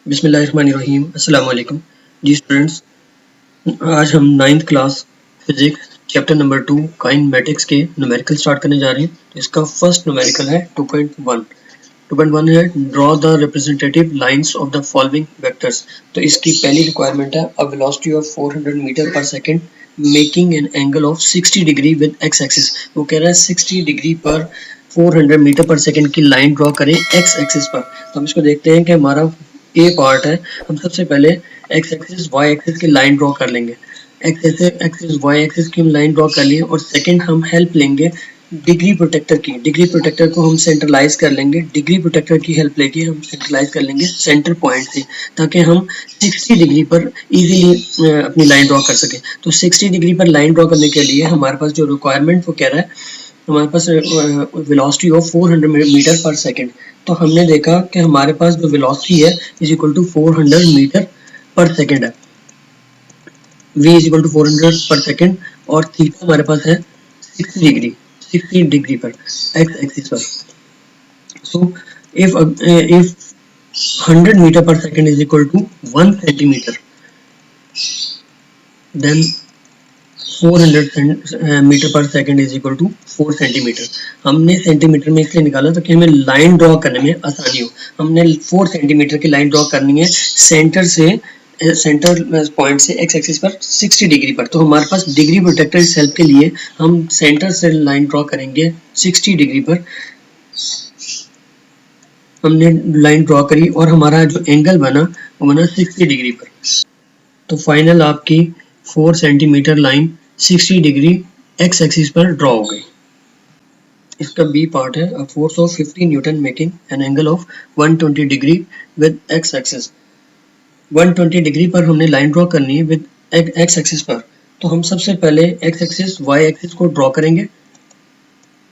बिस्मिल्लाहिर्रहमानिर्रहीम। अस्सलाम वालेकुम जी स्टूडेंट्स, आज हम 9th class physics chapter number 2 kinematics के न्यूमेरिकल स्टार्ट करने जा रहे हैं। तो इसका फर्स्ट न्यूमेरिकल है 2.1। 2.1 है draw the representative lines of the following vectors. तो इसकी पहली रिक्वायरमेंट है अ वेलोसिटी ऑफ 400 मीटर पर second making an angle of 60 degree with x axis. वो कह रहा है 60 डिग्री पर 400 मीटर पर सेकंड की लाइन ड्रॉ करें एक्स एक्सिस पर। तो हम इसको देखते हैं कि हमारा ए पार्ट है। हम सबसे पहले एक्स एक्सिस वाई एक्सिस की लाइन ड्रॉ कर लेंगे। एक्स एक्सिस वाई एक्सिस की लाइन ड्रॉ कर लिए और सेकंड हम हेल्प लेंगे डिग्री प्रोटेक्टर की। डिग्री प्रोटेक्टर को हम सेंट्रलाइज कर लेंगे। डिग्री प्रोटेक्टर की हेल्प लेके हम सेंट्रलाइज कर लेंगे सेंटर पॉइंट से, ताकि हम 60 डिग्री पर इजीली अपनी लाइन ड्रॉ कर सके। तो 60 डिग्री पर लाइन ड्रॉ करने के लिए हमारे पास जो रिक्वायरमेंट वो कह रहा है, हमारे पास वेलोसिटी ऑफ 400 मीटर पर सेकंड। तो हमने देखा कि हमारे पास जो वेलोसिटी है इज इक्वल टू 400 मीटर पर सेकंड है। v इज इक्वल टू 400 पर सेकंड और थीटा हमारे पास है 60 डिग्री पर एक्स एक्सिस पर। सो इफ 100 मीटर पर second is equal to 1 centimetre, then 400 metre पर second is equal to 4 centimetre. हमने सेंटीमीटर में इसलिए निकाला ताकि हमें लाइन ड्रॉ करने में आसानी हो। हमने 4 सेंटीमीटर की लाइन ड्रॉ करनी है सेंटर पॉइंट से एक्स एक्सिस पर 60 डिग्री पर। तो हमारे पास डिग्री प्रोटेक्टर इस हेल्प के लिए हम सेंटर से लाइन ड्रॉ करेंगे 60 डिग्री पर। हमने लाइन ड्रॉ करी और हमारा जो एंगल बना वो बना 60 डिग्री पर। तो फाइनल आपकी 4 centimetre line 60 degree X axis पर ड्रॉ हो गई। इसका बी पार्ट है, a force of 50 Newton making an angle of 120 degree with x axis. 120 degree पर हमने लाइन ड्रॉ करनी है विद एक्स एक्सिस पर। तो हम सबसे पहले एक्स एक्सिस वाई एक्सिस को ड्रॉ करेंगे।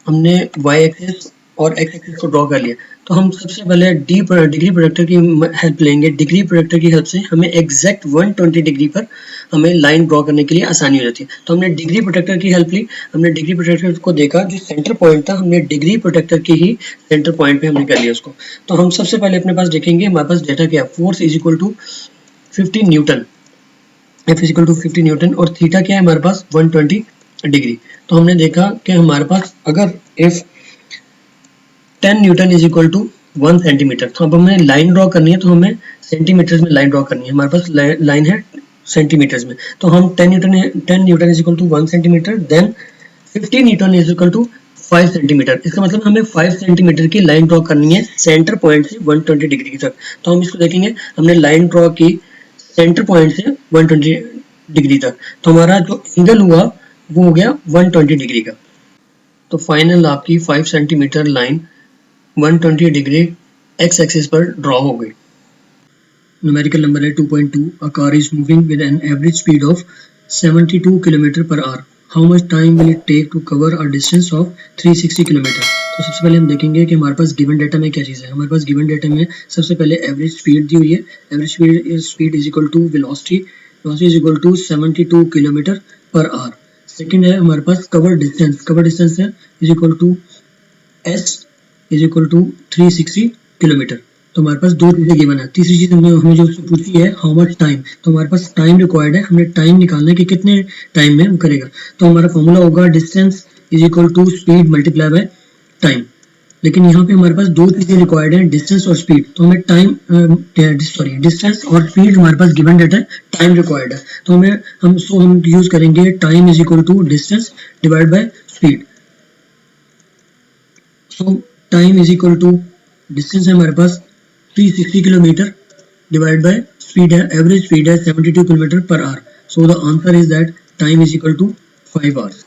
हमने वाई एक्सिस और एक्स एक्सिस को ड्रॉ कर लिया। तो हम सबसे पहले डिग्री प्रोटेक्टर की हेल्प लेंगे। डिग्री प्रोटेक्टर की हेल्प से हमें एग्जैक्ट 120 डिग्री पर हमें लाइन ड्रॉ करने के लिए आसानी हो जाती है। तो हमने डिग्री प्रोटेक्टर की हेल्प ली। हमने डिग्री प्रोटेक्टर को देखा, जो सेंटर पॉइंट था हमने डिग्री प्रोटेक्टर की ही सेंटर पॉइंट पे हमने कर लिया उसको। तो हम सबसे पहले अपने पास देखेंगे हमारे पास डेटा क्या है। Force is equal to 50 newton, F is equal to 50 newton और थीटा क्या है हमारे पास 120 डिग्री। तो हमने देखा कि हमारे पास अगर if 10 newton is equal to 1 centimetre, तो अब हमें लाइन ड्रॉ करनी है। तो हमें सेंटीमीटर्स में लाइन ड्रॉ करनी है। हमारे पास लाइन है सेंटीमीटर्स में। तो हम 10 newton is equal to 1 centimetre, then 50 newton is equal to 5 centimetre. इसका मतलब हमें 5 सेंटीमीटर की लाइन ड्रॉ करनी है सेंटर पॉइंट से 120 डिग्री तक। तो हम इसको देखेंगे, हमने लाइन ड्रॉ की सेंटर पॉइंट से 120 डिग्री तक। तो हमारा जो एंगल हुआ वो हो गया 120 डिग्री का। तो फाइनल आपकी 5 centimetre line 120 degree X axis पर ड्रॉ हो गई। न्यूमेरिकल नंबर है 2.2। A car is moving with an average speed of 72 kilometre per hour. How much time will it take to cover a distance of 360 kilometre. तो सबसे पहले हम देखेंगे कि हमारे पास गिवन डेटा में क्या चीज़ है। हमारे पास गिवन डेटा में सबसे पहले एवरेज स्पीड दी हुई है। Average speed is equal to velocity is equal to 72 kilometre per hour. Second है हमारे पास कवर डिस्टेंस है is equal to S is equal to 360 kilometre. तो हमारे पास दो चीजें गिवन है। तीसरी चीज हमें जो पूछी है हाउ मच टाइम। तो हमारे पास टाइम रिक्वायर्ड है, हमें टाइम निकालना है कि कितने टाइम में करेगा। तो हमारा फॉर्मूला होगा distance is equal to speed multiply by time. लेकिन यहाँ पे हमारे पास दो चीजें रिक्वायर्ड है, डिस्टेंस और स्पीड। तो हमें डिस्टेंस और स्पीड हमारे पास गिवन डेटा है, टाइम रिक्वायर्ड है। तो हम यूज करेंगे time is equal to distance divide by speed. So time is equal to distance है हमारे पास 360 किलोमीटर डिवाइड बाय स्पीड है, एवरेज स्पीड है 72 kilometre per hour. So the answer is that time is equal to 5 hours.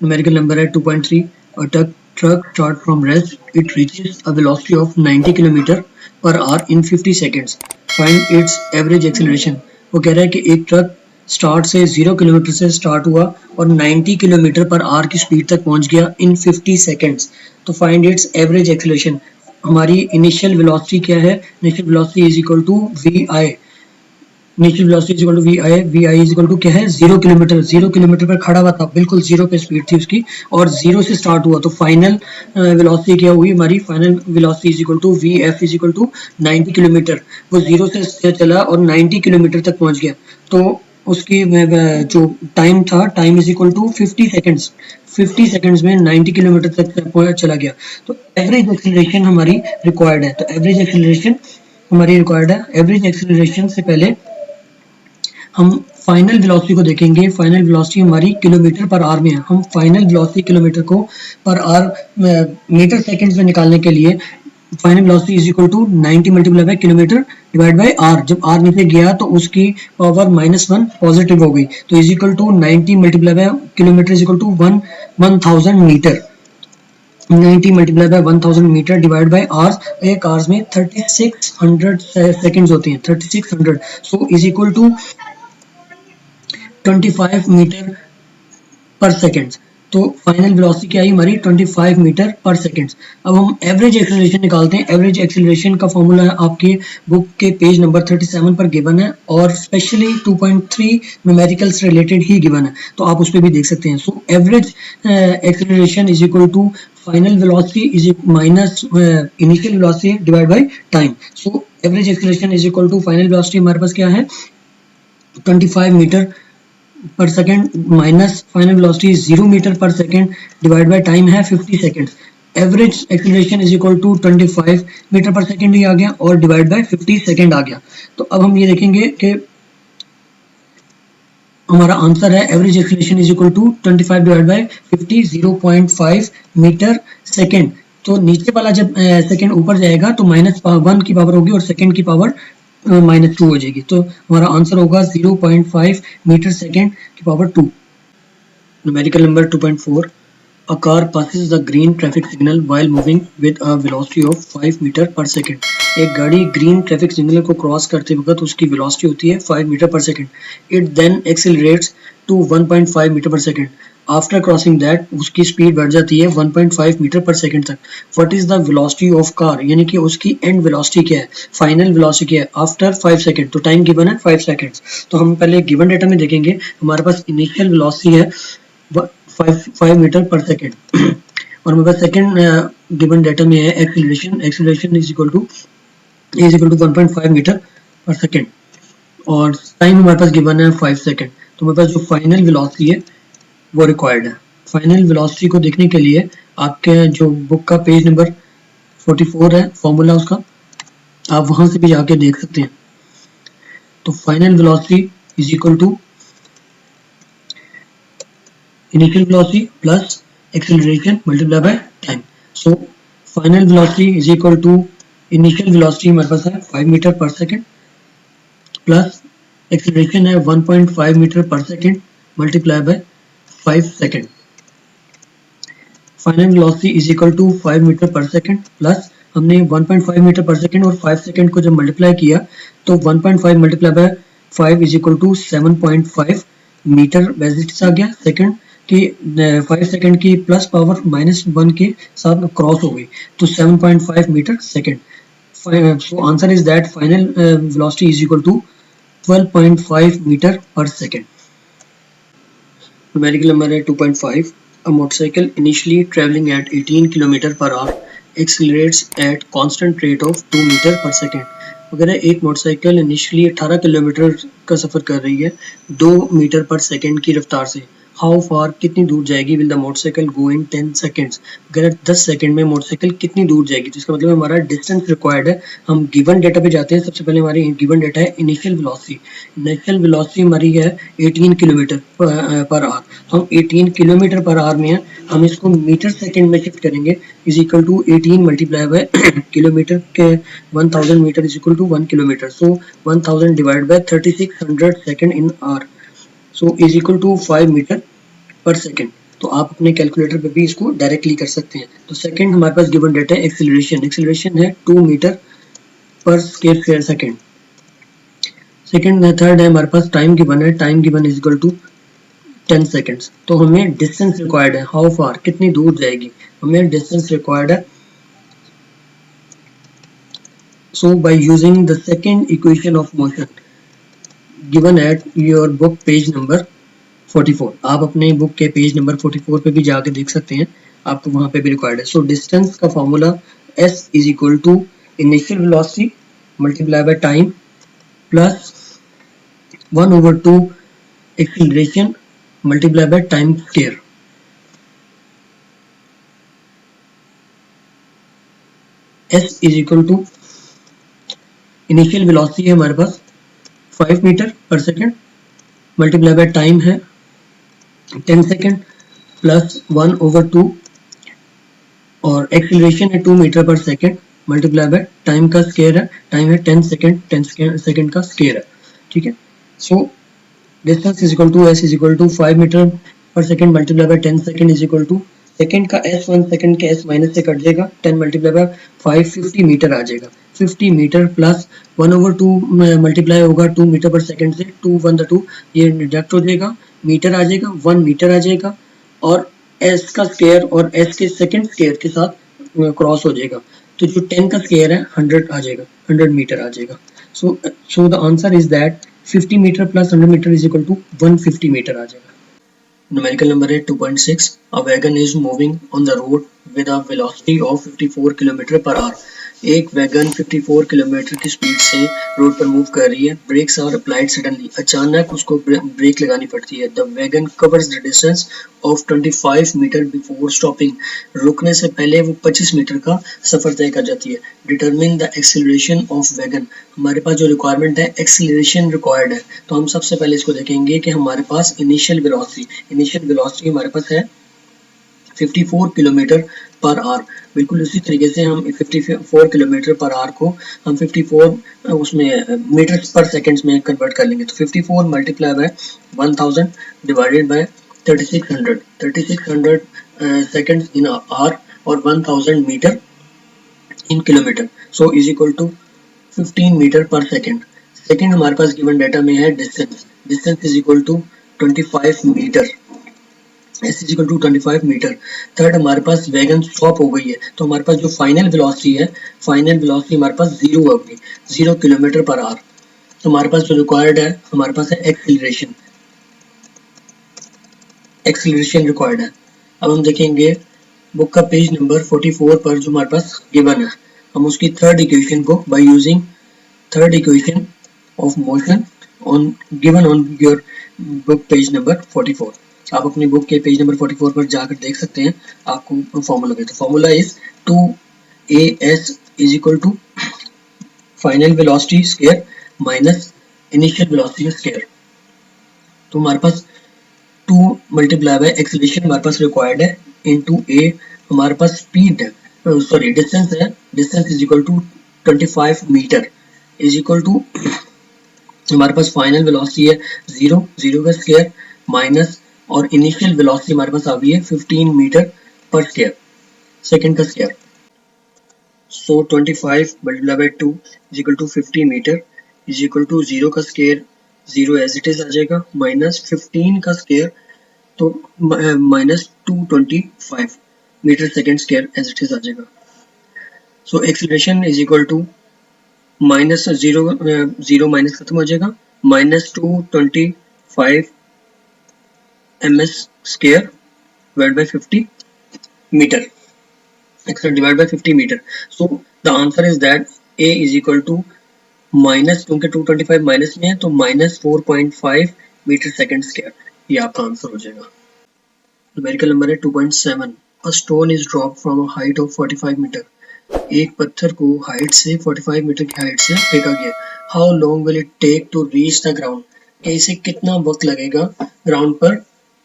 Numerical number है 2.3। A truck start from rest, it reaches a velocity of 90 kilometre per our in 50 seconds. Find its average acceleration. वो कह रहा है कि एक truck start से 0 kilometre से start हुआ और 90 किलोमीटर पर आवर की स्पीड तक पहुंच गया इन 50 सेकेंड्स। तो फाइंड इट्स एवरेज एक्सेलरेशन। हमारी इनिशियल वेलोसिटी क्या है, initial velocity is equal to V I. Initial velocity is equal to V I is equal to क्या है 0 किलोमीटर, 0 किलोमीटर पर खड़ा हुआ था, बिल्कुल जीरो पे स्पीड थी उसकी और जीरो से स्टार्ट हुआ, तो फाइनल वेलोसिटी क्या हुई हमारी, final velocity is equal to V F is equal to 90 kilometre. वो जीरो से चला और 90 किलोमीटर तक पहुंच गया, तो उसकी जो टाइम था, time is equal to 50 seconds, 50 seconds में 90 किलोमीटर तक चला गया। तो एवरेज एक्सीलरेशन हमारी रिक्वायर्ड है, तो एवरेज एक्सीलरेशन हमारी रिक्वायर्ड है। एवरेज एक्सीलरेशन से पहले हम फाइनल वेलोसिटी को देखेंगे। फाइनल वेलोसिटी हमारी किलोमीटर पर आवर में है, हम फाइनल वेलोसिटी किलोमीटर को पर आवर मीटर सेकंड्स में निकालने के लिए final velocity is equal to 90 multiply by kilometre divide by hour. जब आर नीचे गया तो उसकी पावर -1 पॉजिटिव हो गई, तो is equal to 90 multiply by kilometre is equal to 1000 metre. 90 multiply by 1000 metre divide by hours. एक आवर्स में 3600 सेकंड्स होते हैं, 3600, so is equal to 25 metre पर सेकेंड। तो फाइनल वेलोसिटी क्या आई हमारी 25 मीटर पर सेकेंड। अब हम एवरेज एक्सीलरेशन निकालते हैं। एवरेज एक्सीलरेशन का फॉर्मूला आपके बुक के पेज नंबर 37 पर गिवन है और स्पेशली 2.3 न्यूमेरिकल से रिलेटेड ही गिवन है, तो आप उस पर भी देख सकते हैं। So average acceleration is equal to final velocity is minus initial velocity divide by time. So average acceleration is equal to final velocity हमारे पास क्या है 25 मीटर पर second minus final velocity 0 metre पर सेकेंड डिवाइड बाय टाइम है 50 second. Average acceleration is equal to 25 metre पर second भी आ गया और डिवाइड बाय 50 सेकेंड आ गया। तो अब हम ये देखेंगे कि हमारा आंसर है average acceleration is equal to 25 divide by 50 0.5 metre second. तो नीचे वाला जब सेकेंड ऊपर जाएगा तो -1 की पावर होगी और सेकेंड की पावर -2 हो जाएगी, तो हमारा आंसर होगा 0.5 मीटर सेकेंड की power 2। Numerical number 2.4 A car passes the green traffic signal while moving with a velocity of 5 metre पर सेकेंड। एक गाड़ी ग्रीन ट्रैफिक सिग्नल को क्रॉस करते वक्त उसकी वेलोसिटी होती है 5 मीटर पर second. It then accelerates to 1.5 metre पर सेकेंड। आफ्टर क्रॉसिंग दैट उसकी स्पीड बढ़ जाती है 1.5 मीटर पर सेकेंड तक। What is the velocity of car, यानी कि उसकी एंड वेलोसिटी क्या है, फाइनल वेलोसिटी क्या है आफ्टर 5 सेकेंड। तो टाइम गिवन है 5 सेकेंड्स, तो हम पहले गिवन डेटा में देखेंगे। हमारे पास इनिशियल वेलोसिटी है 5 मीटर पर सेकेंड और हमारे पास सेकेंड गिवन डेटा में है acceleration. Acceleration is equal to 1.5 metre पर सेकेंड और टाइम हमारे पास गिवन है 5 सेकेंड। तो हमारे पास जो फाइनल वेलोसिटी है वो रिक्वायर्ड है। फाइनल वेलोसिटी को देखने के लिए आपके जो बुक का पेज नंबर 44 है फॉर्मूला उसका, आप वहां से भी जाके देख सकते हैं। तो final velocity is equal to initial velocity plus acceleration multiply by time. So final velocity is equal to initial velocity हमारे पास है 5 मीटर पर सेकेंड प्लस एक्सीलरेशन है 1.5 मीटर पर second multiply by 5 second. Final velocity is equal to 5 metre पर second plus हमने 1.5 metre पर second और 5 सेकेंड को जब मल्टीप्लाई किया तो 1.5 multiply by 5 is equal to 7.5 metre velocity आ गया सेकेंड की 5 सेकेंड की प्लस पावर -1 के साथ क्रॉस हो गई, तो 7.5 metre second. So answer is that final velocity is equal to 12.5 metre पर सेकेंड। न्यूमेरिकल नंबर है 2.5 A motorcycle initially traveling at 18 km per hour accelerates at constant rate of 2 metre पर second. अगर एक motorcycle initially 18 kilometre का सफ़र कर रही है 2 metre पर सेकेंड की रफ्तार से, हाउ फार कितनी दूर जाएगी will the motorcycle go in 10 seconds. अगर 10 सेकेंड में मोटरसाइकिल कितनी दूर जाएगी, तो इसका मतलब हमारा डिस्टेंस रिक्वायर्ड है। हम गिवन डेटा पे जाते हैं। सबसे पहले हमारी गिवन डेटा है इनिशियल वेलोसिटी। इनिशियल वेलोसिटी हमारी है 18 किलोमीटर पर आवर, तो हम 18 किलोमीटर पर आवर में है, हम इसको मीटर सेकेंड में शिफ्ट करेंगे is equal to 18 multiply by kilometre के 1000 metre is equal to 1 kilometre. So 1000 divide by 3600 second in hour, so is equal to 5 metre पर सेकेंड। तो आप अपने कैलकुलेटर पे भी इसको डायरेक्टली कर सकते हैं। तो सेकेंड हमारे पास गिवन डेटा है एक्सीलरेशन। एक्सीलरेशन है 2 मीटर पर स्क्वायर सेकेंड। सेकेंड थर्ड है हमारे पास टाइम गिवन है, time given is equal to 10 seconds. तो हमें डिस्टेंस रिक्वायर्ड है, हाउ फार कितनी दूर जाएगी, हमें डिस्टेंस रिक्वायर्ड है। So by using the second equation of motion, given at your book page number 44। आप अपने बुक के पेज नंबर 44 पे भी जाके देख सकते हैं, आपको वहां पे भी रिक्वायर्ड है। सो डिस्टेंस का formula s is equal to initial velocity multiply by time plus 1/2 acceleration multiply by time square. s is equal to initial velocity है हमारे पास 5 मीटर पर सेकेंड मल्टीप्लाई बाय टाइम है 10 सेकेंड प्लस 1/2 और acceleration है 2 metre पर second multiply by time का square है, टाइम है 10 सेकेंड, 10 सेकेंड का स्क्वायर है, ठीक है। So distance is equal to s is equal to 5 metre पर second multiply by 10 second is equal to second का s 1 सेकेंड के s माइनस से कट जाएगा, 10 मल्टीप्लाई बाय 5 50 मीटर आ जाएगा। 50 मीटर प्लस 1/2 मल्टीप्लाई होगा 2 मीटर पर सेकेंड से, 2 1 2 ये डिडक्ट हो जाएगा, मीटर आ जाएगा, 1 मीटर आ जाएगा और s का स्क्वायर और s के सेकेंड स्क्वायर के साथ क्रॉस हो जाएगा, तो जो 10 का स्क्वायर है 100 आ जाएगा, 100 मीटर आ जाएगा। So the answer is that 50 metre plus 100 metre is equal to 150 metre आ जाएगा। न्यूमेरिकल नंबर है 2.6। A wagon is moving on the road with a velocity of 54 kilometre per hour. एक वैगन 54 किलोमीटर की speed से road पर move कर रही है। Brakes are applied suddenly. अचानक उसको ब्रेक लगानी पड़ती है। The wagon covers the distance of 25 metre before stopping. रुकने से पहले वो 25 मीटर का सफर तय कर जाती है। Determine the acceleration of wagon. हमारे पास जो रिक्वायरमेंट है एक्सीलरेशन रिक्वायर्ड है, तो हम सबसे पहले इसको देखेंगे कि हमारे पास इनिशियल वेलोसिटी हमारे पास है 54 किलोमीटर पर आवर। बिल्कुल उसी तरीके से हम 54 किलोमीटर पर आवर को हम 54 उसमें मीटर पर सेकंड्स में कन्वर्ट कर लेंगे। तो 54 multiply by 1000 divided by 3600 seconds in hour और 1000 metre in kilometre. So is equal to 15 metre पर सेकंड। सेकंड हमारे पास गिवन डाटा में है distance is equal to 25 metre, s is equal to 25 metre. Third हमारे पास वैगन स्टॉप हो गई है, तो हमारे पास जो फाइनल वेलोसिटी है, फाइनल वेलोसिटी हमारे पास 0 होगी, 0 किलोमीटर पर आवर। तो हमारे पास जो रिक्वायर्ड है हमारे पास है एक्सीलरेशन रिक्वायर्ड है। अब हम देखेंगे बुक का पेज नंबर 44 पर जो हमारे पास गिवन है, हम उसकी थर्ड इक्वेशन को by using third equation of motion on given on your book page number 44। आप अपनी बुक के पेज नंबर 44 पर जाकर देख सकते हैं, आपको फॉर्मूला है। तो formula is 2as is equal to final velocity square minus initial velocity square. तो हमारे पास 2 मल्टीप्लाई बाय एक्सीलरेशन हमारे पास रिक्वायर्ड है इनटू a हमारे पास स्पीड है, सॉरी डिस्टेंस है, distance is equal to 25 metre is equal to हमारे पास फाइनल वेलोसिटी है 0 का स्क्वायर माइनस और इनिशियल वेलोसिटी हमारे पास आ गई है 15 मीटर पर स्क्वायर सेकंड का square. So 25 multiply by 2 is equal to 50 metre is equal to 0 का स्क्वायर 0 एज इट इज आ जाएगा माइनस 15 का स्क्वायर तो minus 225 metre second square as it is आ जाएगा। So acceleration is equal to minus 0 minus खत्म हो जाएगा minus 225 ms square divide by 50 metre divide by 50 metre. So the answer is that a is equal to minus, क्योंकि 225 minus में है तो minus 4.5 metre second square, ये आपका answer हो जाएगा। न्यूमेरिकल नंबर है 2.7। A stone is drop from a height of 45 metre. एक पत्थर को हाइट से 45 मीटर की हाइट से फेंका गया। How long will it take to reach the ground. इसे कितना वक्त लगेगा ग्राउंड पर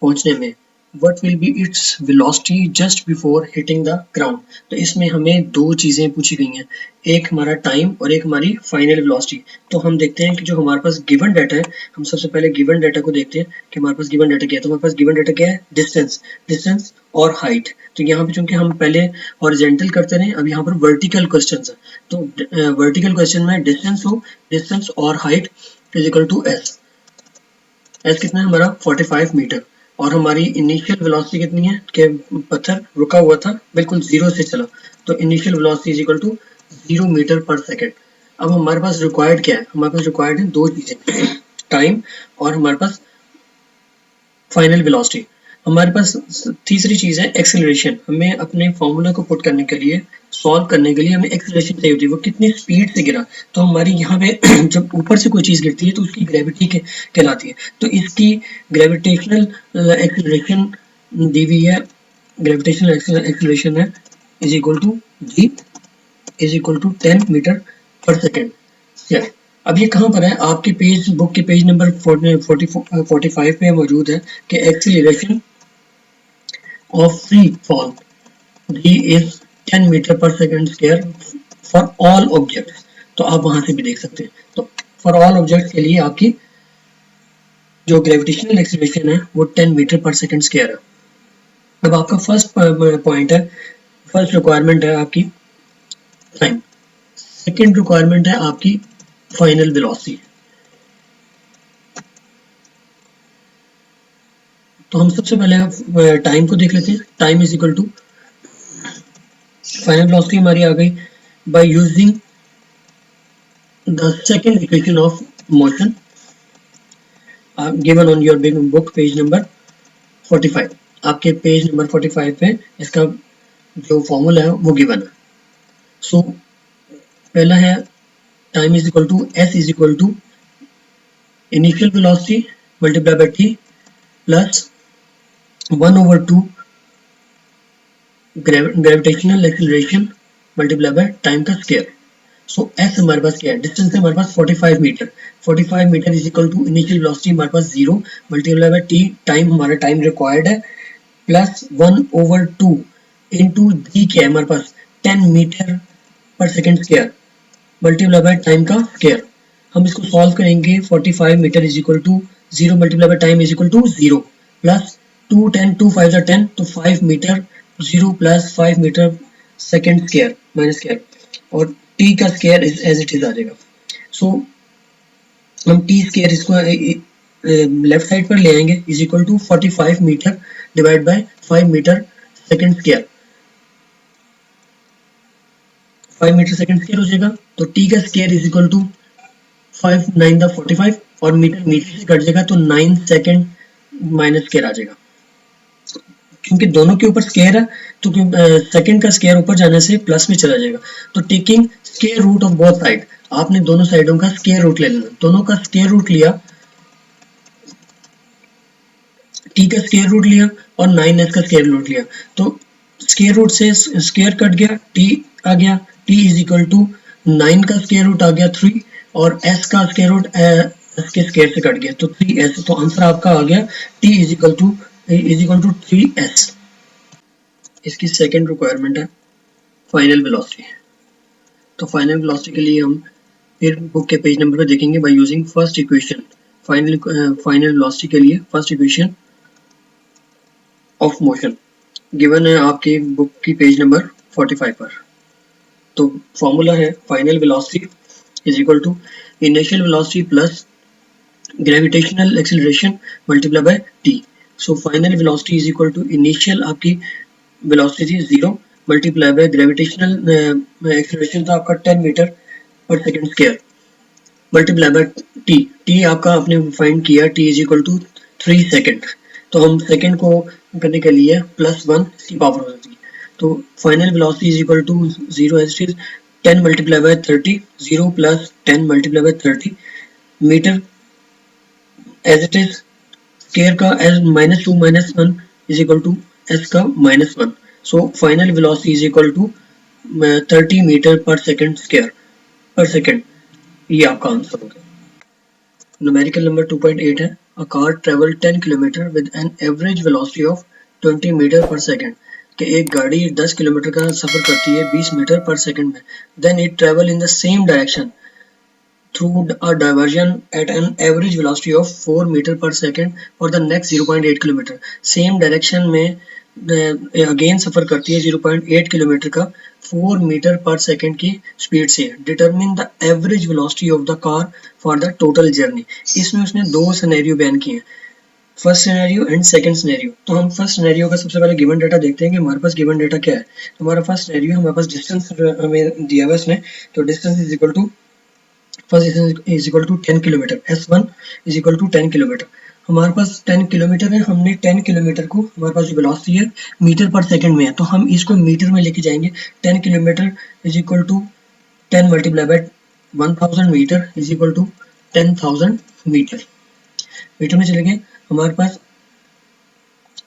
पहुंचने में। What will be its velocity just before hitting the ground। तो इसमें हमें दो चीजें पूछी गई हैं, एक हमारा टाइम और एक हमारी फाइनल वेलोसिटी। तो हम देखते हैं कि जो हमारे पास गिवन डाटा है, हम सबसे पहले गिवन डाटा को देखते हैं कि हमारे पास गिवन डाटा क्या है। तो हमारे पास गिवन डाटा क्या है, डिस्टेंस और हाइट। तो यहाँ पे चूंकि हम पहले हॉरिजॉन्टल करते रहे, अब यहाँ पर वर्टिकल क्वेश्चन है, तो वर्टिकल क्वेश्चन में डिस्टेंस और height is equal to S कितना है हमारा 45 मीटर और हमारी इनिशियल वेलोसिटी कितनी है कि पत्थर रुका हुआ था बिल्कुल 0 से चला, तो initial velocity is equal to 0 metre पर सेकंड। अब हमारे पास रिक्वायर्ड क्या है, हमारे पास रिक्वायर्ड है दो चीजें, टाइम और हमारे पास फाइनल वेलोसिटी। हमारे पास तीसरी चीज़ है एक्सेलरेशन। हमें अपने फॉर्मूला को पुट करने के लिए, सॉल्व करने के लिए हमें एक्सेलरेशन चाहिए होती है, वो कितनी स्पीड से गिरा। तो हमारी यहाँ पे जब ऊपर से कोई चीज़ गिरती है तो उसकी ग्रेविटी कहलाती है। तो इसकी ग्रेविटेशनल एक्सेलरेशन दी हुई है, ग्रेविटेशनल एक्सेलरेशन है is equal to g is equal to 10 metre पर सेकेंड। अब ये कहाँ पर है, आपके पेज बुक के पेज नंबर 45 पे मौजूद है कि acceleration of free fall g is 10 metre पर second square for all objects. तो आप वहां से भी देख सकते हैं। तो फॉर ऑल ऑब्जेक्ट्स के लिए आपकी जो ग्रेविटेशनल एक्सीलरेशन है वो 10 मीटर पर सेकेंड स्क्वायर है। अब आपका फर्स्ट पॉइंट है, फर्स्ट रिक्वायरमेंट है आपकी टाइम, सेकेंड रिक्वायरमेंट है आपकी फाइनल वेलोसिटी। तो हम सबसे पहले टाइम को देख लेते हैं। Time is equal to final velocity हमारी आ गई by using the second equation of motion given on your big book page number 45। आपके पेज नंबर 45 पे इसका जो फॉर्मूला है वो गिवन है। सो पहला है time is equal to S is equal to initial velocity multiply by T plus 1/2 gravitational acceleration multiply by time का स्क्वायर। सो एस हमारे पास क्या है, डिस्टेंस है हमारे पास 45 metre. 45 metre is equal to initial velocity हमारे पास 0 मल्टीप्लाई बाय टी, टाइम हमारा टाइम रिक्वायर्ड है, प्लस 1/2 इंटू जी क्या है हमारे पास 10 मीटर पर second square multiply by time का स्क्वायर। हम इसको सॉल्व करेंगे। 45 metre is equal to 0 multiply by time is equal to 0 plus 2 10 2 5 are 10 तो 5 metre 0 plus 5 metre second square minus square और टी का स्क्वायर एज इट इज आ जाएगा। So हम टी स्क्वायर इसको लेफ्ट साइड पर ले आएंगे is equal to 45 metre divide by 5 metre second square. 5 metre second square हो जाएगा तो टी का स्क्वायर इज इक्वल टू 5 9 द 45 और मीटर मीटर से कट जाएगा तो 9 सेकेंड माइनस स्क्वायर आ जाएगा। क्योंकि दोनों के ऊपर स्क्वायर है तो सेकंड का स्क्वायर ऊपर जाने से प्लस में चला जाएगा। तो taking square root of both side, आपने दोनों साइडों का स्क्वायर रूट ले लेना। दोनों का स्क्वायर रूट लिया, टी का स्क्वायर रूट लिया और 9s का स्क्वायर रूट लिया तो स्क्वायर रूट से स्क्वायर कट गया, टी आ गया, टी इज इक्वल टू 9 का स्क्वायर रूट आ गया 3 और s का स्क्वायर रूट s के स्क्वायर से कट गया तो 3s। तो आंसर आपका आ गया t is equal to 3s। इसकी सेकंड रिक्वायरमेंट है फाइनल वेलोसिटी। तो फाइनल वेलोसिटी के लिए हम फिर बुक के पेज नंबर पे देखेंगे bye using first equation. Final velocity के लिए first equation of motion given है आपकी बुक की पेज नंबर 45 पर। तो फॉर्मूला है final velocity is equal to initial velocity plus gravitational acceleration multiply by t. So final velocity is equal to initial आपकी velocity 0 multiply by gravitational acceleration था आपका 10 metre पर second square multiply by t. T आपका आपने find किया t is equal to 3 second. तो हम second को करने के लिए +1 इसकी पावर हो जाती है। तो final velocity is equal to 0 as it is 10 multiply by 30 0 plus 10 multiply by 30 metre as it is square का as -2 -1 is equal to s का -1। So final velocity is equal to 30 metre पर second square per second. ये आपका answer होगा। Numerical number 2.8 है a car travel 10 kilometre with an average velocity of 20 metre पर second. कि एक गाड़ी 10 किलोमीटर का सफर करती है 20 मीटर पर सेकेंड में। Then it travel in the same direction through a diversion at an average velocity of 4 meter per second for the next 0.8 kilometre. Same direction में अगेन सफर करती है 0.8 किलोमीटर का 4 मीटर पर सेकेंड की स्पीड से। Determine the average velocity of the car for the total journey. इसमें उसने दो सिनेरियो बयान किए हैं, first scenario and second scenario. तो हम फर्स्ट सिनेरियो का सबसे पहले गिवन डाटा देखते हैं कि हमारे पास गिवन डाटा क्या है। तो हमारा फर्स्ट सिनेरियो हमारे पास डिस्टेंस हमें दिया हुआ इसने। तो distance is equal to first distance is equal to 10 kilometre, S1 is equal to 10 kilometre. हमारे पास 10 किलोमीटर है, हमने 10 किलोमीटर को, हमारे पास जो वेलोसिटी है मीटर पर सेकंड में है, तो हम इसको मीटर में लेके जाएंगे। 10 kilometre is equal to 10 multiply by 1000 metre is equal to 10,000 metre. Metre में चले गए, हमारे पास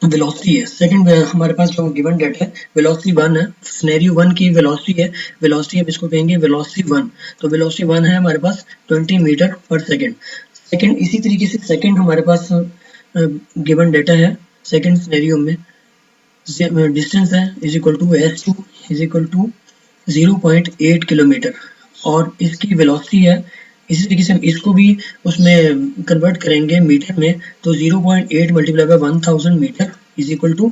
वेलोसिटी है सेकंड, हमारे पास जो गिवन डेटा है वेलोसिटी 1 है, सिनेरियो 1 की वेलोसिटी है, वेलोसिटी हम इसको कहेंगे वेलोसिटी 1, तो वेलोसिटी 1 है हमारे पास 20 मीटर पर सेकंड। सेकंड इसी तरीके से सेकंड हमारे पास गिवन डेटा है, सेकंड सिनेरियो में डिस्टेंस है is equal to S2 is equal to 0.8 kilometre और इसकी वेलोसिटी है, इसी तरीके से हम इसको भी उसमें कन्वर्ट करेंगे मीटर में, तो 0.8 multiply by 1000 metre is equal to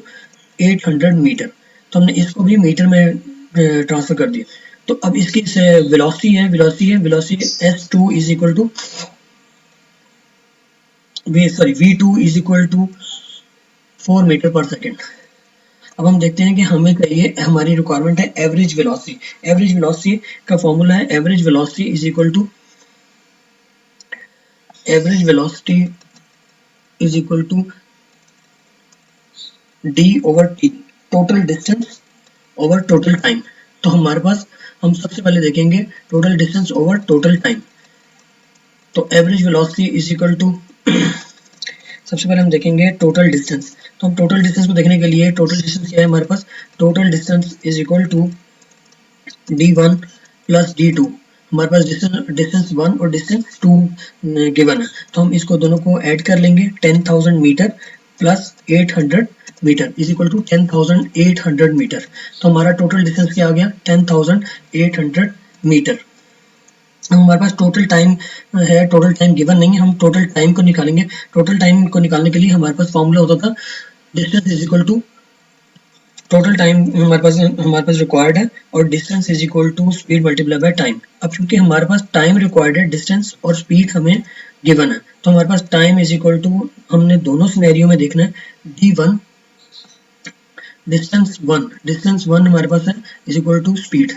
800 metre. तो हमने इसको भी मीटर में ट्रांसफर कर दिया। तो अब इसकी वेलोसिटी है S2 is equal to V2 is equal to 4 metre पर सेकेंड। अब हम देखते हैं कि हमें चाहिए, हमारी रिक्वायरमेंट है एवरेज वेलोसिटी। एवरेज वेलोसिटी का फॉर्मूला है average velocity is equal to d over t, total distance over total time. तो हमारे पास हम सबसे पहले देखेंगे total distance over total time. तो average velocity is equal to सबसे पहले हम देखेंगे टोटल डिस्टेंस। तो हम टोटल डिस्टेंस को देखने के लिए टोटल डिस्टेंस क्या है हमारे पास, total distance is equal to d1 plus d2। हमारे पास डिस्टेंस 1 और डिस्टेंस 2 गिवन है, तो हम इसको दोनों को ऐड कर लेंगे। 10,000 metre plus 800 metre is equal to 10,800 metre. तो हमारा टोटल डिस्टेंस क्या आ गया 10,800 मीटर। हमारे पास टोटल टाइम है, टोटल टाइम गिवन नहीं है, हम टोटल टाइम को निकालेंगे। टोटल टाइम को निकालने के लिए हमारे पास फॉर्मूला होता था distance is equal to total time हमारे पास रिक्वायर्ड है और distance is equal to speed multiply by time. अब क्योंकि हमारे पास टाइम रिक्वायर्ड है, डिस्टेंस और स्पीड हमें गिवन है, तो हमारे पास टाइम इज इक्वल टू, हमने दोनों सिनेरियो में देखना है d1 डिस्टेंस 1 हमारे पास है इज इक्वल टू स्पीड।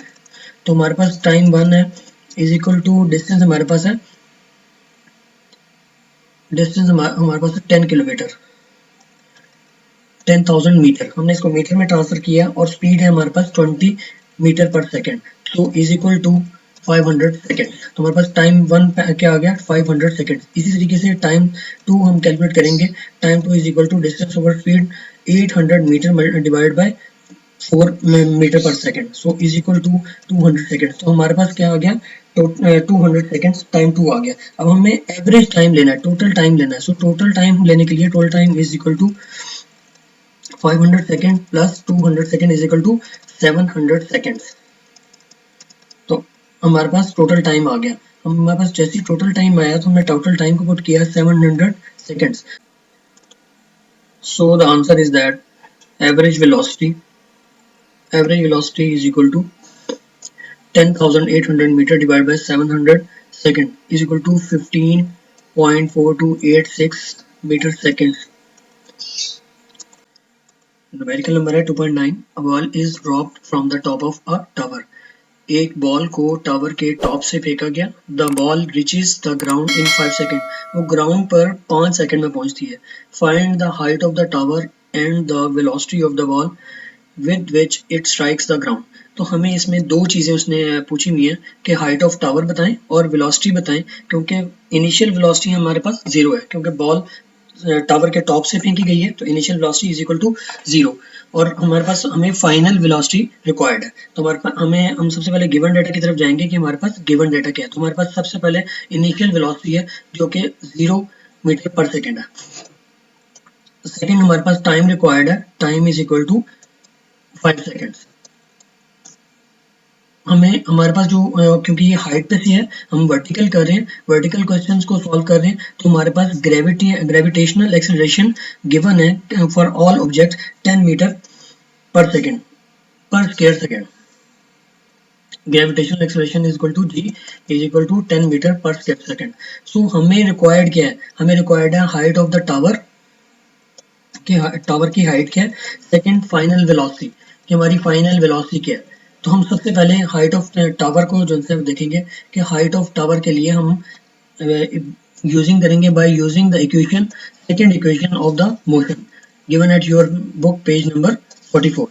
तो हमारे पास टाइम 1 है इज इक्वल टू डिस्टेंस हमारे पास है, डिस्टेंस हमारे पास है 10 किलोमीटर, 10,000 मीटर। हमने इसको मीटर में ट्रांसफर किया और स्पीड है हमारे पास 20 मीटर पर सेकेंड, तो इज इक्वल टू 500 सेकेंड। तो हमारे पास टाइम 1 क्या आ गया 500 सेकेंड। इसी तरीके से टाइम 2 हम कैलकुलेट करेंगे। Time 2 is equal to distance over speed 800 metre divide by 4 metre पर second, so is equal to 200 second. तो हमारे पास क्या आ गया 200 सेकेंड, टाइम 2 आ गया। अब हमें एवरेज टाइम लेना है, टोटल टाइम लेना है। सो टोटल टाइम लेने के लिए total time is equal to 500 second plus 200 second is equal to 700 seconds. तो हमारे पास टोटल टाइम आ गया। हमारे पास जैसे ही टोटल टाइम आया तो हमने टोटल टाइम को पुट किया 700 seconds. So the answer is that average velocity is equal to 10,800 meter divided by 700 second is equal to 15.4286 meter seconds. Numerical number है 2.9। A ball is dropped from the top of a tower. एक ball को tower के top से फेंका गया। The ball reaches the ground in 5 seconds. वो ground पर 5 second में पहुंचती है। Find the height of the tower and the velocity of the ball with which it strikes the ground. तो हमें इसमें दो चीजें उसने पूछी हुई है कि हाइट ऑफ टावर बताएं और वेलोसिटी बताएं, क्योंकि इनिशियल वेलोसिटी हमारे पास 0 है, क्योंकि बॉल टावर के टॉप से फेंकी गई है, तो initial velocity is equal to 0 और हमारे पास हमें फाइनल वेलोसिटी रिक्वायर्ड है। तो हमारे पास हम सबसे पहले गिवन डाटा की तरफ जाएंगे कि हमारे पास गिवन डाटा क्या है। तो हमारे पास सबसे पहले इनिशियल वेलोसिटी है जो कि 0 मीटर पर सेकेंड है। सेकेंड हमारे पास टाइम रिक्वायर्ड है, time is equal to 5 seconds. हमारे पास जो क्योंकि ये हाइट पे से है, हम वर्टिकल कर रहे हैं, वर्टिकल क्वेश्चंस को सॉल्व कर रहे हैं, तो हमारे पास ग्रेविटेशनल एक्सेलरेशन गिवन है फॉर ऑल ऑब्जेक्ट 10 मीटर पर सेकेंड पर square second. Gravitational acceleration is equal to g is equal to 10 metre पर स्क्वायर सेकेंड। सो हमें रिक्वायर्ड क्या है, हमें रिक्वायर्ड है हाइट ऑफ द टावर की हाइट क्या है। सेकेंड फाइनल वेलोसिटी कि हमारी फाइनल वेलोसिटी क्या है। तो हम सबसे पहले हाइट ऑफ टावर को जो है देखेंगे कि हाइट ऑफ टावर के लिए हम यूजिंग करेंगे by using the equation, second equation of the motion given at your book page number 44।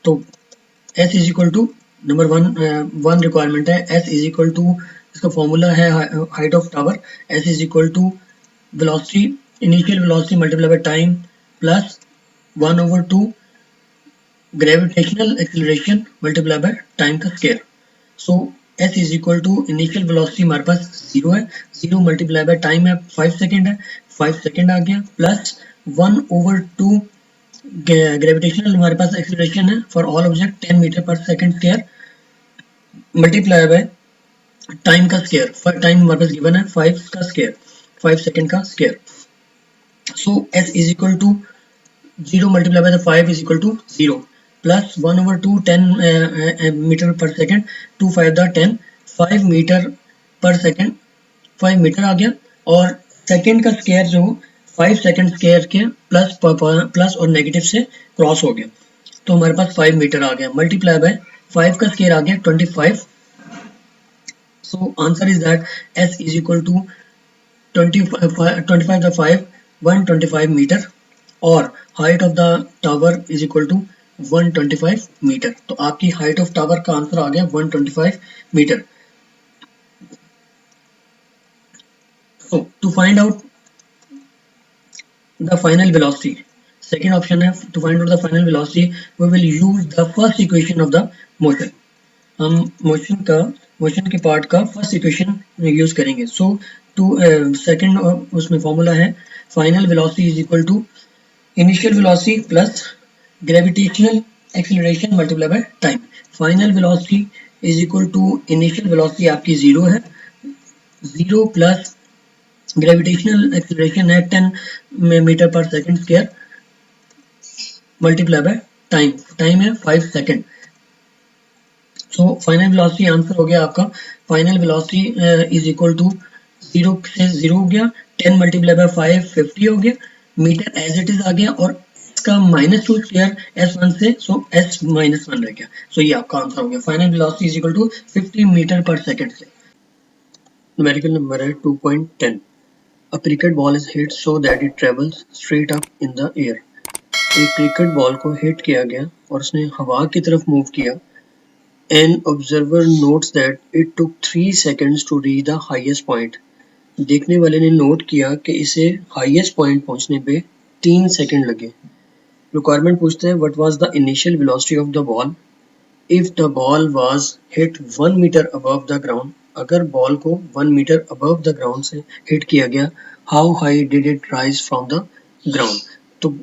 तो S is equal to number one requirement है, S इज इक्वल टू, इसका फॉर्मूला है height of tower, S is equal to velocity, initial velocity multiply by time plus 1/2 gravitational acceleration multiply by time का square. So S is equal to initial velocity हमारे पास 0 है, 0 multiply by time है 5 second है, 5 second आ गया, plus 1/2 gravitational हमारे पास acceleration है फॉर ऑल ऑब्जेक्ट 10 मीटर पर second square multiply by time का स्क्वायर। फॉर टाइम हमारे पास गिवन है 5 का स्क्वायर, 5 सेकेंड का square. So S is equal to 0 multiply by 5 is equal to 0 plus 1/2 10 metre पर सेकेंड, 2 5 द 10, 5 मीटर पर सेकेंड, 5 मीटर आ गया, और सेकेंड का स्क्वायर जो 5 सेकेंड स्क्वायर के प्लस और नेगेटिव से क्रॉस हो गया, तो हमारे पास 5 मीटर आ गया, मल्टीप्लाई बाय 5 का स्क्वायर आ गया 25। So answer is that S is equal to 25 the 5 125 metre, और height of the tower is equal to 125 metre. तो आपकी हाइट ऑफ टावर का आंसर आ गया 125 metre. So to find out the final velocity, second option है to find out the final velocity, we will use the first equation of the motion। हम motion के part का first equation use करेंगे। So to second उसमें formula है final velocity is equal to initial velocity plus gravitational acceleration multiply by time. Final velocity is equal to initial velocity आपकी 0 है, 0 plus gravitational acceleration है 10 metre पर second square multiply by time, time है 5 second. So final velocity answer हो गया आपका, final velocity is equal to 0 से 0 हो गया, 10 मल्टीप्लाई बाय 5 50 हो गया, मीटर एज इट इज आ गया, और इसका -2 स्क्वायर S1 से, सो S -1 रह गया। सो ये आपका आंसर हो गया, final velocity is equal to 50 metre पर सेकंड से। न्यूमेरिकल नंबर है 2.10। A cricket ball is hit so that it travels straight up in the air। एक क्रिकेट बॉल को हिट किया गया और उसने हवा की तरफ मूव किया। An observer notes that it took 3 seconds to reach the highest point। देखने वाले ने नोट किया कि इसे हाईएस्ट पॉइंट पहुंचने पे 3 सेकंड लगे। रिक्वायरमेंट पूछते हैं what was the initial velocity of the ball if the ball was hit 1 metre above the ground. अगर बॉल को 1 मीटर अबव द ग्राउंड से हिट किया गया, how high did it rise from the ground. तो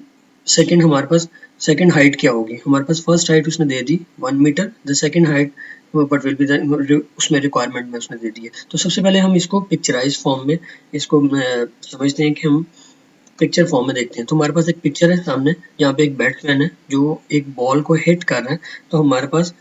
second हमारे पास second height क्या होगी, हमारे पास फर्स्ट हाइट उसने दे दी 1 metre, the second height but will be उसमें रिक्वायरमेंट में उसने दे दी है। तो सबसे पहले हम इसको पिक्चराइज फॉर्म में इसको समझते हैं कि हम पिक्चर फॉर्म में देखते हैं। तो हमारे पास एक पिक्चर है सामने, यहाँ पे एक बैट्समैन है जो एक बॉल को हिट कर रहा है, तो हमारे पास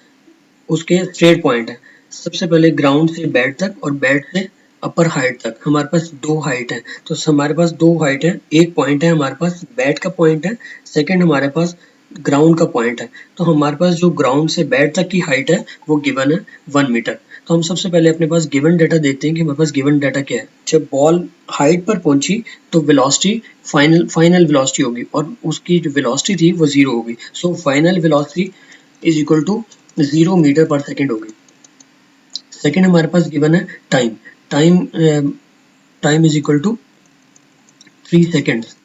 उसके स्ट्रेट पॉइंट है। सबसे पहले ग्राउंड से बैट तक और बैट से अपर हाइट तक हमारे पास 2 हाइट है, तो हमारे पास 2 हाइट है। एक पॉइंट है हमारे पास बैट का पॉइंट है, सेकंड हमारे पास ग्राउंड का पॉइंट है। तो हमारे पास जो ग्राउंड से बैट तक की हाइट है वो गिवन है 1 मीटर। तो हम सबसे पहले अपने पास गिवन डाटा देखते हैं कि हमारे पास गिवन डाटा क्या है। जब बॉल हाइट पर पहुंची तो वेलोसिटी फाइनल वेलोसिटी होगी और उसकी जो वेलोसिटी थी वो 0 होगी। So final velocity is equal to 0 metre पर सेकेंड होगी। सेकेंड हमारे पास गिवन है time, time is equal to 3 seconds.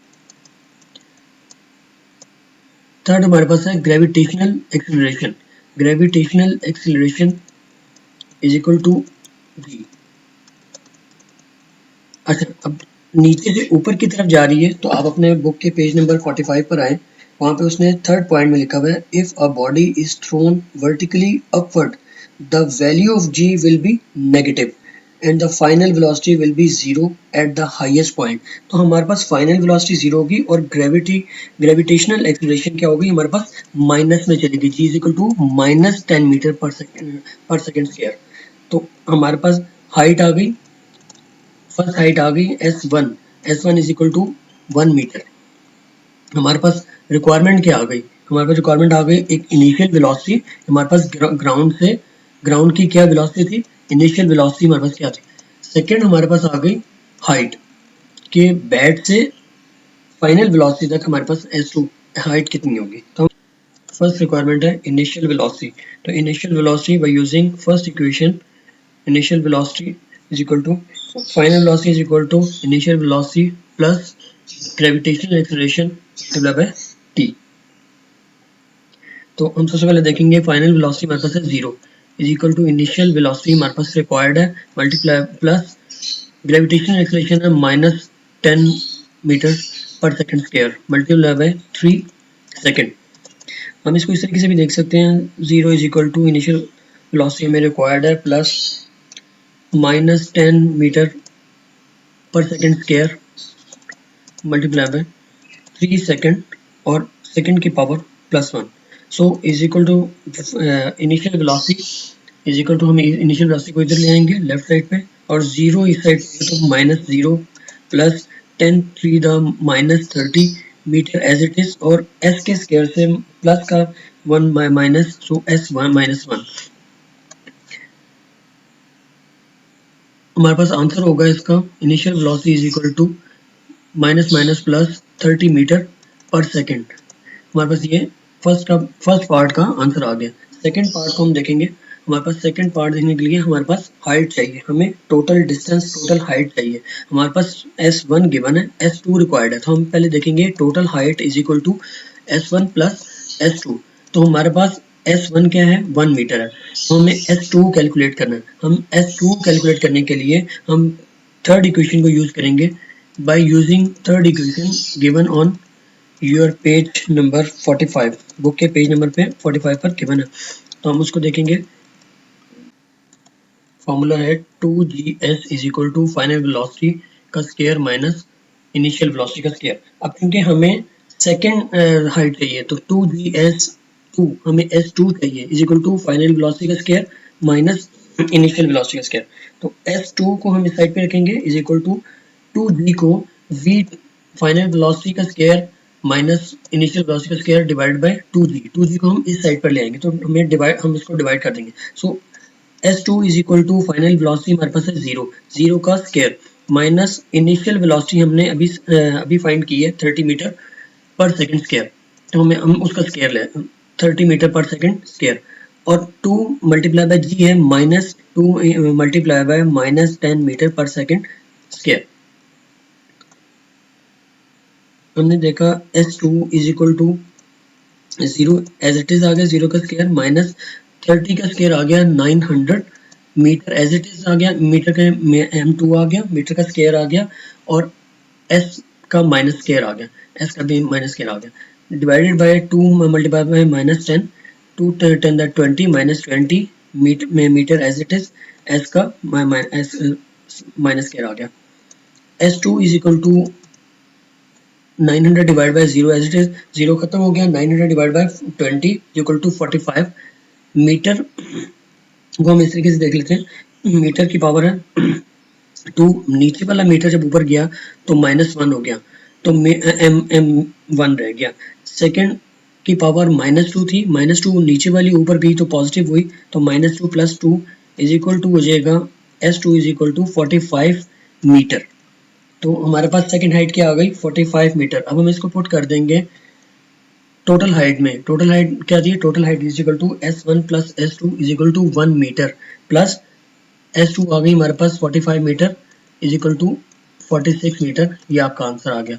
Third हमारे पास है gravitational acceleration, gravitational acceleration is equal to v। अच्छा, अब नीचे से ऊपर की तरफ जा रही है, तो आप अपने बुक के पेज नंबर 45 पर आए, वहां पे उसने थर्ड पॉइंट में लिखा हुआ है if a body is thrown vertically upward the value of g will be negative and the final velocity will be 0 at the highest point. तो हमारे पास फाइनल वेलोसिटी 0 होगी और ग्रेविटेशनल एक्सीलरेशन क्या होगी, हमारे पास माइनस में चलेगी, g is equal to -10 metre पर सेकेंड स्क्वायर। तो हमारे पास हाइट आ गई, फर्स्ट हाइट आ गई S1 is equal to 1 metre. हमारे पास रिक्वायरमेंट क्या आ गई, हमारे पास रिक्वायरमेंट आ गई एक इनिशियल वेलोसिटी, हमारे पास ग्राउंड की क्या वेलोसिटी थी, इनिशियल वेलोसिटी हमारे पास क्या थी। सेकंड हमारे पास आ गई हाइट के बेड से फाइनल वेलोसिटी तक हमारे पास S2 हाइट कितनी होगी। तो फर्स्ट रिक्वायरमेंट है इनिशियल वेलोसिटी, तो initial velocity by using first equation, initial velocity is equal to final velocity is equal to initial velocity plus gravitational acceleration multiply by t। तो हम सबसे पहले देखेंगे फाइनल वेलोसिटी हमारे पास है 0 is equal to initial velocity हमारे पास रिक्वायर्ड है मल्टीप्लाई प्लस ग्रेविटेशनल एक्सेलरेशन है -10 मीटर पर second square multiply by 3 second. हम इसको इस तरीके से भी देख सकते हैं, 0 is equal to initial velocity हमें रिक्वायर्ड है प्लस -10 मीटर पर second square multiply by 3 second और सेकंड की power +1। So is equal to initial velocity is equal to हम इनिशियल वेलोसिटी को इधर ले आएंगे लेफ्ट साइड पे और 0 इस साइड पे तो -0 प्लस 10 3 द -30 मीटर एज इट इज और s के स्क्वायर से प्लस का 1 माइनस, सो s1 -1। हमारे पास आंसर होगा इसका initial velocity is equal to minus plus 30 metre पर सेकंड। हमारे पास ये फर्स्ट पार्ट का आंसर आ गया। सेकंड पार्ट को हम देखेंगे। हमारे पास सेकंड पार्ट देखने के लिए हमारे पास हाइट चाहिए, हमें टोटल डिस्टेंस टोटल हाइट चाहिए। हमारे पास S1 गिवन है, S2 रिक्वायर्ड है, तो हम पहले देखेंगे total height is equal to S1 plus S2। तो हमारे पास S1 क्या है 1 मीटर है, तो हमें S2 कैलकुलेट करना है। हम S2 कैलकुलेट करने के लिए हम थर्ड इक्वेशन को यूज करेंगे by using third equation given on your page number 45, book के पेज नंबर पे 45 पर गिवन है। तो हम उसको देखेंगे। फॉर्मूला है 2gs is equal to final velocity का स्क्वायर माइनस इनिशियल वेलोसिटी का स्क्वायर। अब क्योंकि हमें सेकेंड हाइट चाहिए तो 2gs2 हमें S2 चाहिए is equal to final velocity का स्क्वायर माइनस इनिशियल वेलोसिटी का स्क्वायर। तो S2 को हम इस साइड पे रखेंगे इज इक्वल टू 2g को v फाइनल वेलोसिटी का स्क्वायर माइनस इनिशियल वेलोसिटी का स्क्वायर डिवाइड बाय 2g को हम इस साइड पर ले आएंगे तो हम इसको डिवाइड कर देंगे। So S2 is equal to final velocity हमारे पास है 0 का स्क्वायर माइनस इनिशियल वेलोसिटी हमने अभी फाइंड की है 30 मीटर पर सेकंड स्क्वायर, तो हम उसका स्क्वायर ले 30 मीटर पर सेकंड स्क्वायर और 2 मल्टीप्लाई बाय g है -2 मल्टीप्लाई बाय -10 मीटर पर सेकंड स्क्वायर। हमने देखा S2 is equal to 0 as it is आ गया, 0 का स्क्वायर माइनस 30 का स्क्वायर आ गया 900 मीटर एज इट इज आ गया, मीटर का m2 आ गया, मीटर का स्क्वायर आ गया और s का माइनस स्क्वायर आ गया, s का भी माइनस स्क्वायर आ गया divided by 2 multiply by -10 2 10 that 20 -20 metre as it is, s का माइनस स्क्वायर आ गया। S2 is equal to 900 divide by 0 as it is, 0 खत्म हो गया, 900 divide by 20 equal to 45 metre को हम इस तरीके से देख लेते हैं। मीटर की पावर है 2, नीचे वाला मीटर जब ऊपर गया तो -1 हो गया तो m1 रह गया। सेकंड की पावर -2 थी, -2 नीचे वाली ऊपर गई तो पॉजिटिव हुई तो -2 + 2 इज इक्वल टू हो जाएगा S2 is equal to 45 metre. तो हमारे पास सेकंड हाइट क्या आ गई 45 मीटर। अब हम इसको पुट कर देंगे टोटल हाइट में। टोटल हाइट क्या दी, total height is equal to S1 plus S2 is equal to 1 metre plus S2 आ गई हमारे पास 45 metre is equal to 46 metre. ये आपका आंसर आ गया।